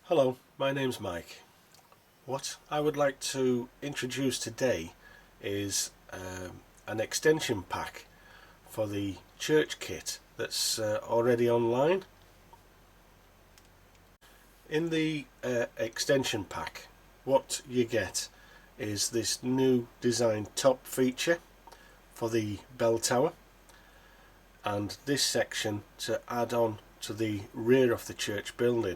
Hello, my name's Mike. What I would like to introduce today is an extension pack for the church kit that's already online. In the extension pack, what you get is this new design top feature for the bell tower, and this section to add on to the rear of the church building.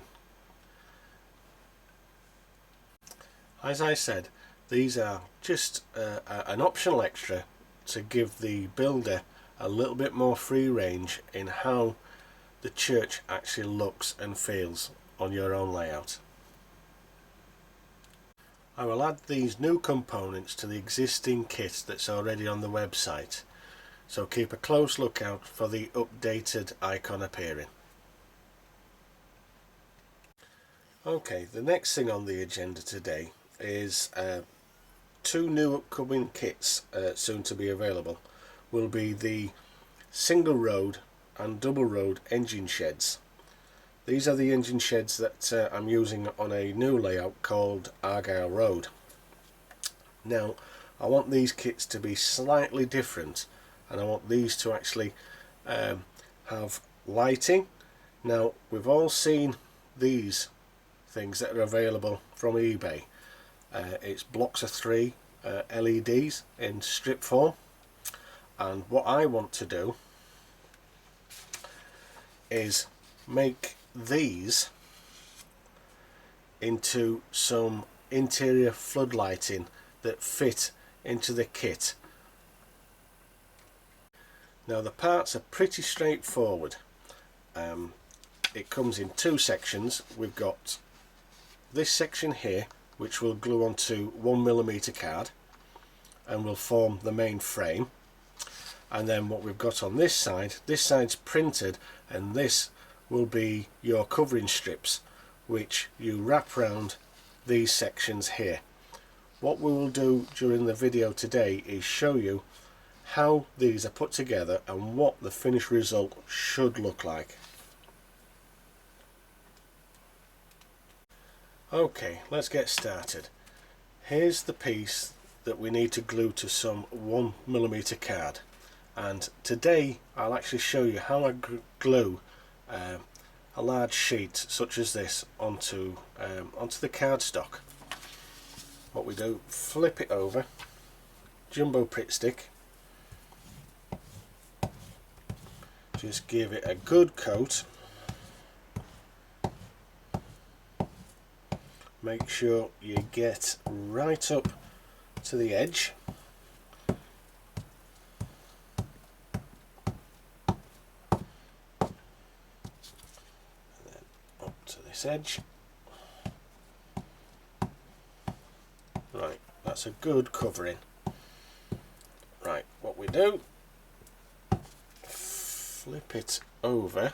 As I said, these are just an optional extra to give the builder a little bit more free range in how the church actually looks and feels on your own layout. I will add these new components to the existing kit that's already on the website, so keep a close lookout for the updated icon appearing. Okay, the next thing on the agenda today is two new upcoming kits soon to be available. Will be the single road and double road engine sheds. These are the engine sheds that I'm using on a new layout called Argyle Road. Now I want these kits to be slightly different, and I want these to actually have lighting. Now we've all seen these things that are available from eBay. It's blocks of 3 LEDs in strip form, and what I want to do is make these into some interior floodlighting that fit into the kit. Now the parts are pretty straightforward. It comes in two sections. We've got this section here, which will glue onto 1mm card and will form the main frame, and then what we've got on this side's printed, and this will be your covering strips which you wrap around these sections here. What we will do during the video today is show you how these are put together and what the finished result should look like. Okay, let's get started. Here's the piece that we need to glue to some 1mm card, and today I'll actually show you how I glue a large sheet such as this onto the cardstock. What we do, flip it over, jumbo Pritt stick, just give it a good coat. Make sure you get right up to the edge. And then up to this edge. Right, that's a good covering. Right, what we do, flip it over.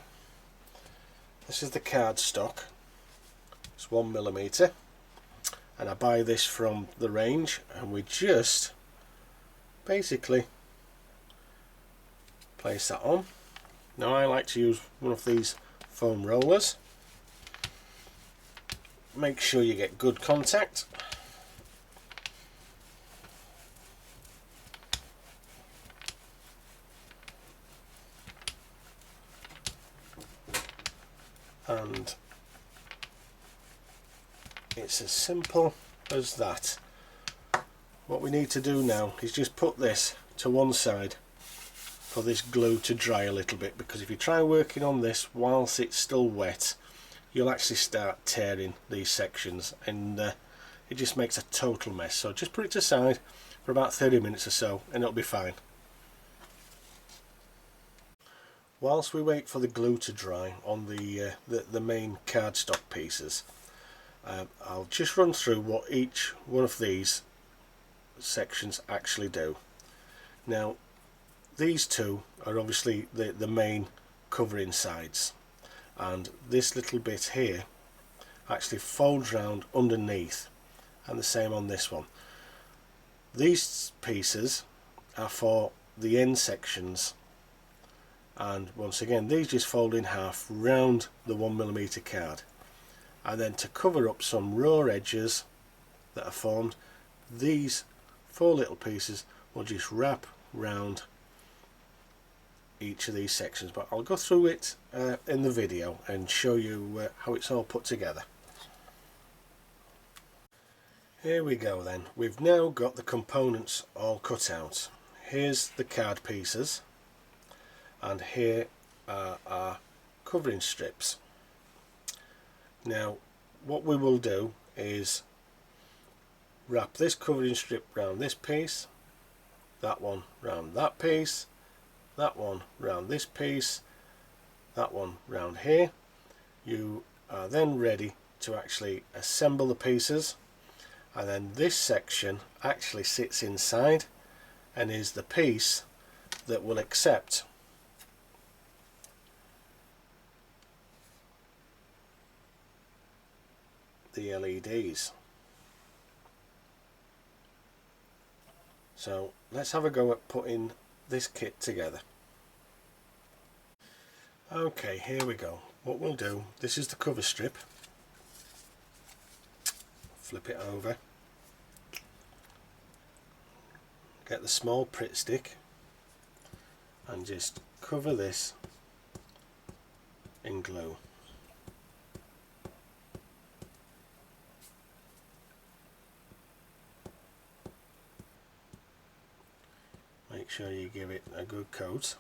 This is the cardstock. It's 1mm, and I buy this from the range, and we just basically place that on. Now I like to use one of these foam rollers. Make sure you get good contact. And it's as simple as that. What we need to do now is just put this to one side for this glue to dry a little bit, because if you try working on this whilst it's still wet, you'll actually start tearing these sections, and it just makes a total mess. So just put it aside for about 30 minutes or so and it'll be fine. Whilst we wait for the glue to dry on the main cardstock pieces, I'll just run through what each one of these sections actually do. Now these two are obviously the main covering sides, and this little bit here actually folds round underneath, and the same on this one. These pieces are for the end sections, and once again these just fold in half round the 1mm card, and then to cover up some raw edges that are formed, these 4 little pieces will just wrap round each of these sections, but I'll go through it in the video and show you how it's all put together. Here we go then. We've now got the components all cut out. Here's the card pieces, and here are our covering strips. Now what we will do is wrap this covering strip round this piece, that one round that piece, that one round this piece, that one round here. You are then ready to actually assemble the pieces, and then this section actually sits inside and is the piece that will accept the LEDs. So let's have a go at putting this kit together. Okay, here we go. What we'll do, this is the cover strip. Flip it over. Get the small Pritt stick and just cover this in glue. Make sure you give it a good coat.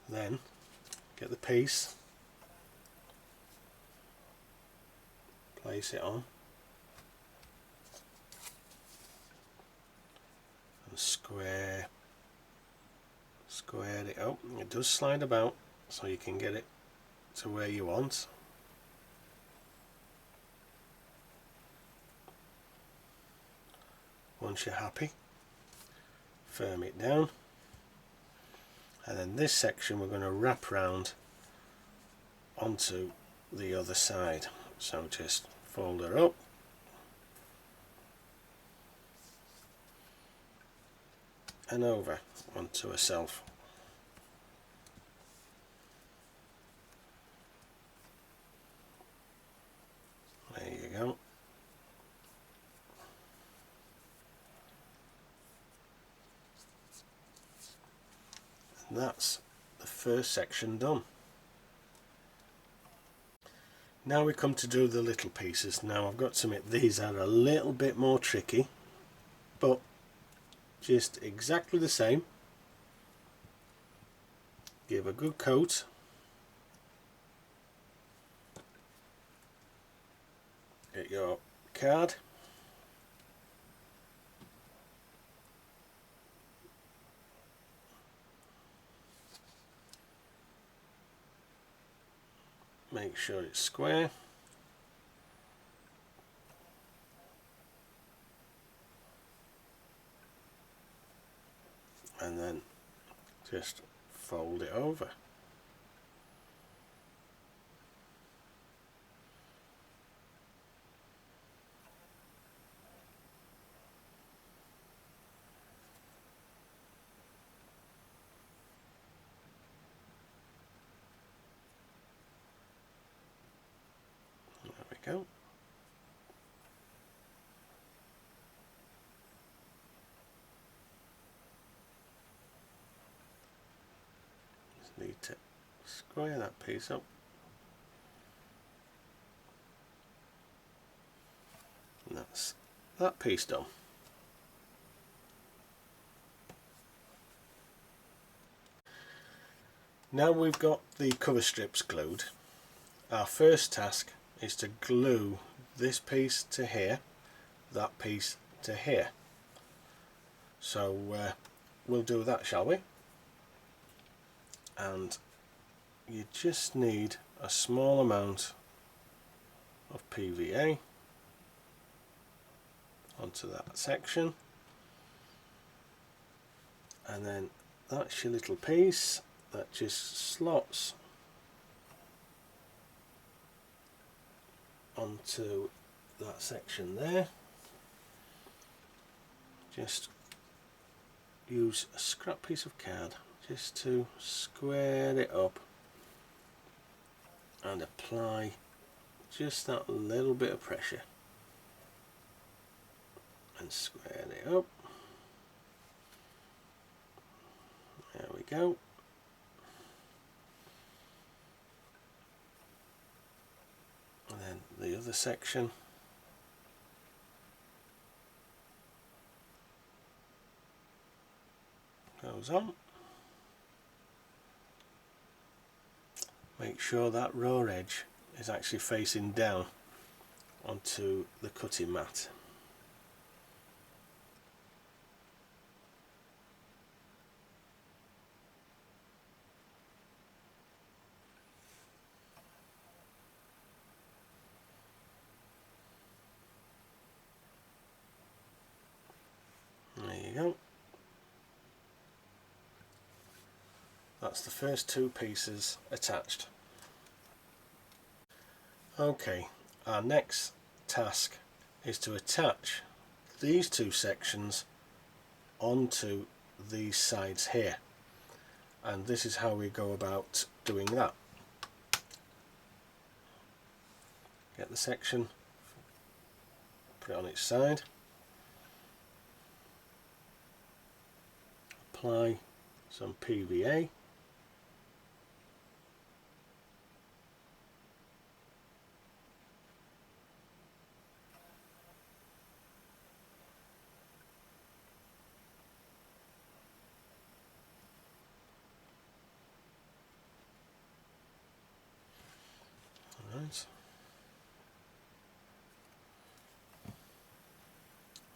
Then get the piece, place it on, and square it up. It does slide about, so you can get it to where you want. Once you're happy, firm it down, and then this section we're going to wrap round onto the other side. So just fold her up, and over onto herself. There you go. And that's the first section done. Now we come to do the little pieces. Now I've got to admit these are a little bit more tricky, but just exactly the same. Give a good coat. Get your card. Make sure it's square. And then just fold it over. Go. Just need to square that piece up. And that's that piece done. Now we've got the cover strips glued. Our first task is to glue this piece to here, that piece to here. So we'll do that, shall we? And you just need a small amount of PVA onto that section, and then that's your little piece that just slots onto that section there. Just use a scrap piece of card just to square it up and apply just that little bit of pressure and square it up. There we go. And then the other section. Goes on. Make sure that raw edge is actually facing down onto the cutting mat. There you go. That's the first two pieces attached. Okay, our next task is to attach these two sections onto these sides here, and this is how we go about doing that. Get the section, put it on its side, apply some PVA, alright.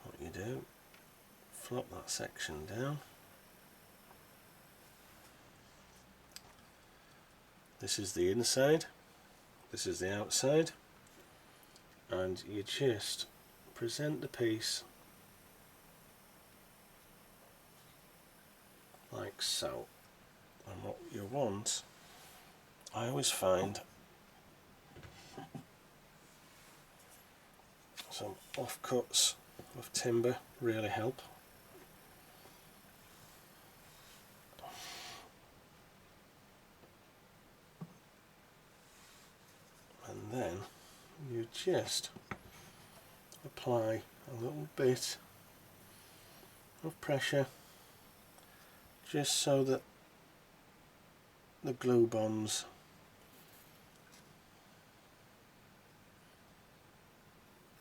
What you do, flop that section down. This is the inside, this is the outside, and you just present the piece like so. And what you want, I always find some offcuts of timber really help. And then you just apply a little bit of pressure just so that the glue bonds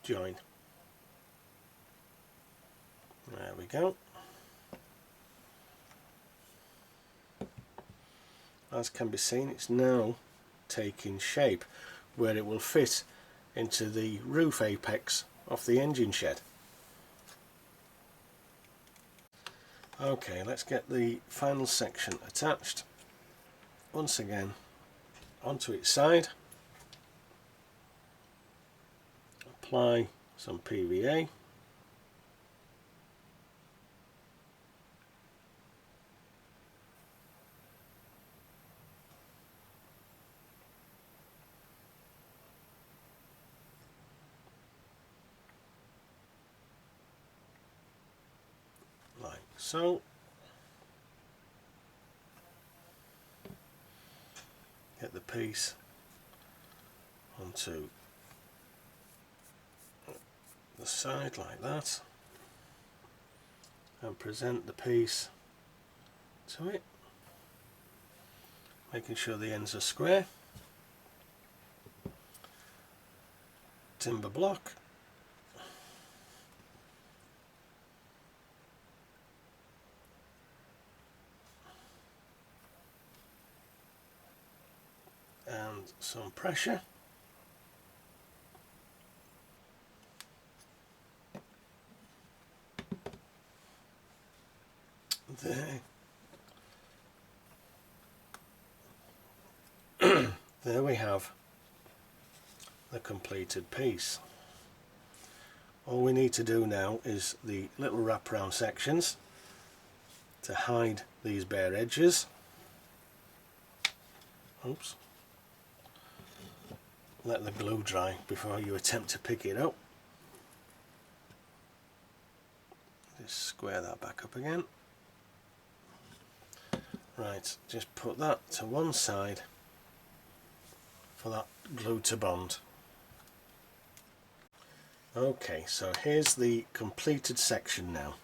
join. There we go. As can be seen, it's now taking shape where it will fit into the roof apex of the engine shed. Okay, let's get the final section attached. Once again, onto its side, apply some PVA, like so. Get the piece onto the side like that, and present the piece to it, making sure the ends are square. Timber block, and some pressure. There. There we have the completed piece. All we need to do now is the little wraparound sections to hide these bare edges. Oops. Let the glue dry before you attempt to pick it up. Just square that back up again. Right, just put that to one side for that glue to bond. Okay, so here's the completed section now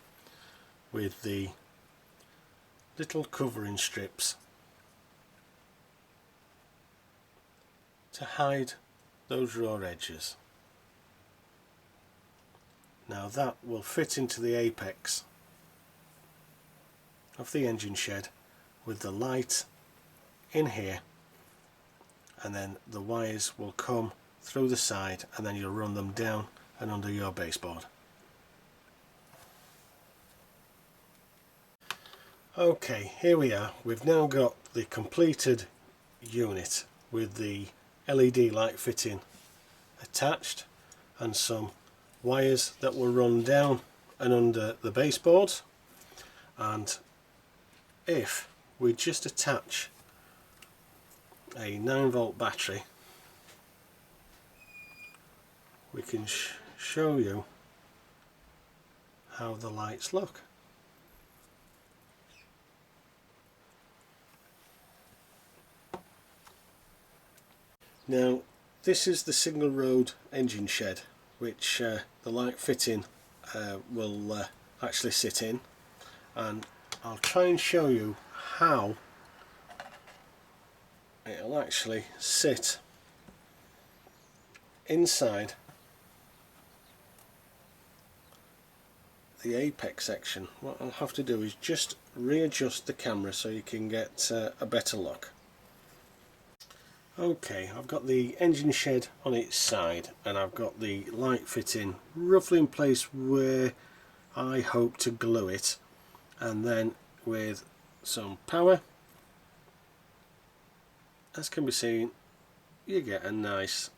with the little covering strips to hide those raw edges. Now that will fit into the apex of the engine shed with the light in here, and then the wires will come through the side and then you'll run them down and under your baseboard. Okay, here we are. We've now got the completed unit with the LED light fitting attached and some wires that will run down and under the baseboards. And if we just attach a 9-volt battery, we can show you how the lights look. Now this is the single road engine shed which the light fitting will actually sit in, and I'll try and show you how it'll actually sit inside the apex section. What I'll have to do is just readjust the camera so you can get a better look. Okay, I've got the engine shed on its side and I've got the light fitting roughly in place where I hope to glue it, and then with some power, as can be seen, you get a nice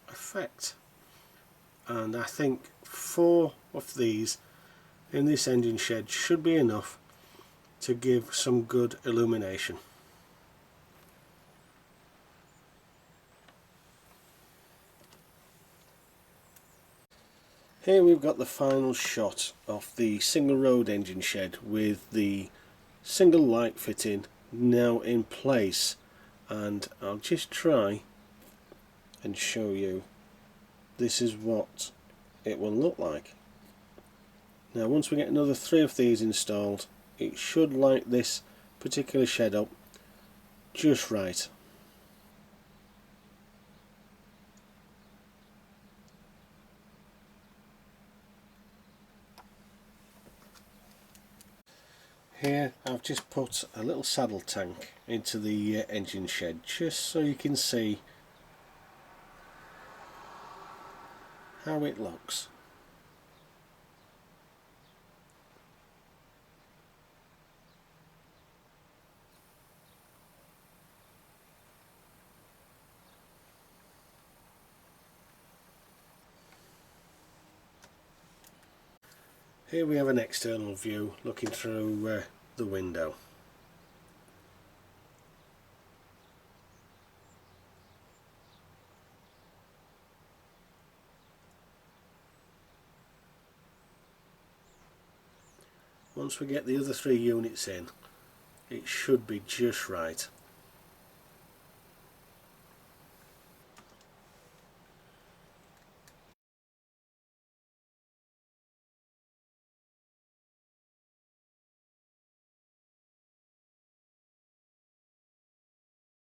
effect. And I think 4 of these in this engine shed should be enough to give some good illumination. Here we've got the final shot of the single road engine shed with the single light fitting now in place, and I'll just try and show you this is what it will look like. Now once we get another 3 of these installed, it should light this particular shed up just right. Here I've just put a little saddle tank into the engine shed just so you can see how it looks. Here we have an external view looking through the window. Once we get the other 3 units in, it should be just right.